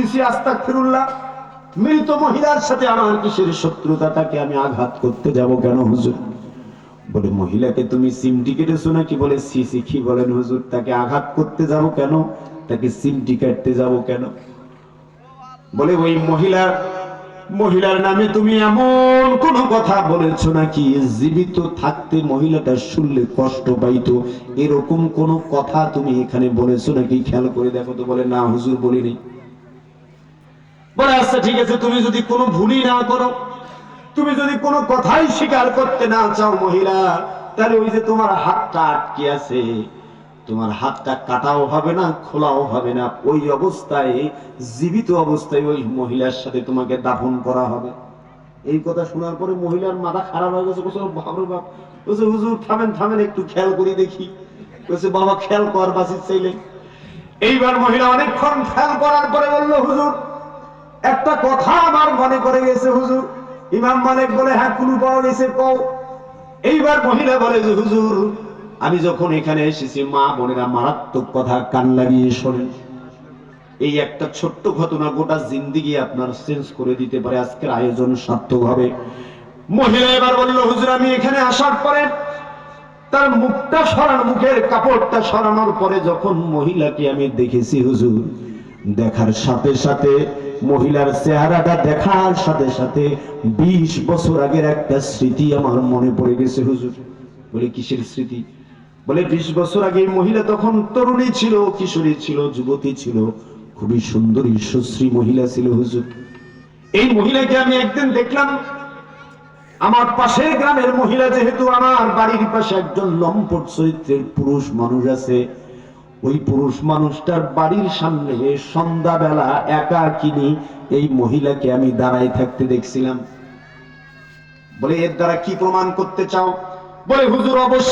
করতেছি আস্তাগফিরুল্লাহ, মৃত মহিলার সাথে আমার কিসের শত্রুতা, তাকে আমি আঘাত করতে যাব কেন হুজুর? বলে মহিলাকে তুমি সিমটি কেটেছো নাকি? বলে সিসি। কি বলেন হুজুর? তাকে আঘাত করতে যাব কেন? তাকে সিমটি কাটতে যাব কেন? বলে ওই মহিলার নামে তুমি এমন কোন কথা বলেছো নাকি জীবিত থাকতে মহিলাটা শুনলে কষ্ট পাইতো, এরকম কোন কথা তুমি এখানে বলেছো নাকি? খেয়াল করে দেখো তো। বলে না হুজুর, বলিনি। বলে আচ্ছা ঠিক আছে, তুমি যদি কোনো ভুলই না করো, তুমি যদি কোনো কথাই স্বীকার করতে না চাও মহিলা, তাহলে ওই যে তোমার হাতটা আটকে আছে, তোমার হাতটা কাটাও হবে না, খোলাও হবে না, ওই অবস্থায়, জীবিত অবস্থায় ওই মহিলার সাথে তোমাকে দাফন করা হবে। এই কথা শোনার পরে মহিলার মাথা খারাপ হয়ে গেছে। বলছে বাবরে বাপ, বলছে হুজুর থামেন থামেন, একটু খেয়াল করি দেখি। বলছে বাবা খেয়াল কর বাসির চাইলে। এইবার মহিলা অনেকক্ষণ খেয়াল করার পরে বলল হুজুর একটা কথা আমার মনে করে গেছে হুজুর। ইমাম মালিক বলে হ্যাঁ, কুলু পাওয়া গেছে, কও। এইবার মহিলা বলে যে হুজুর আমি যখন এখানে এসেছি, মা বোনেরা মারাত্মক কথা কান লাগিয়ে শোনেন। এই একটা ছোট্ট ঘটনা গোটা জিন্দেগি আপনার চেঞ্জ করে দিতে পারে। আজকের আয়োজন সার্থক হবে। মহিলা এবার বলল হুজুর আমি এখানে আসার পরে তার মুখটা সরানো, মুখের কাপড়টা সরানোর পরে যখন মহিলাকে আমি দেখেছি হুজুর, দেখার সাথে সাথে মহিলার চেহারাটা দেখার সাথে সাথে 20 বছর আগের একটা স্মৃতি আমার মনে পড়ে গেছে হুজুর। বলে কিসের স্মৃতি? বলে 20 বছর আগে মহিলা তখন তরুণী ছিল, কিশোরী ছিল, যুবতী ছিল, খুবই সুন্দরী সুশ্রী মহিলা ছিল হুজুর। এই মহিলাকে আমি একদিন দেখলাম, আমার পাশের গ্রামের মহিলা, যেহেতু আমার বাড়ির পাশে একজন লম্পট চরিত্রের পুরুষ মানুষ আছে, ওই পুরুষ মানুষটার বাড়ির সামনে সন্ধ্যাবেলা একাকিনী এই মহিলাকে আমি দাঁড়ায় থাকতে দেখছিলাম। বলে এর দ্বারা কি প্রমাণ করতে চাও? বলে হুজুর অবশ্যই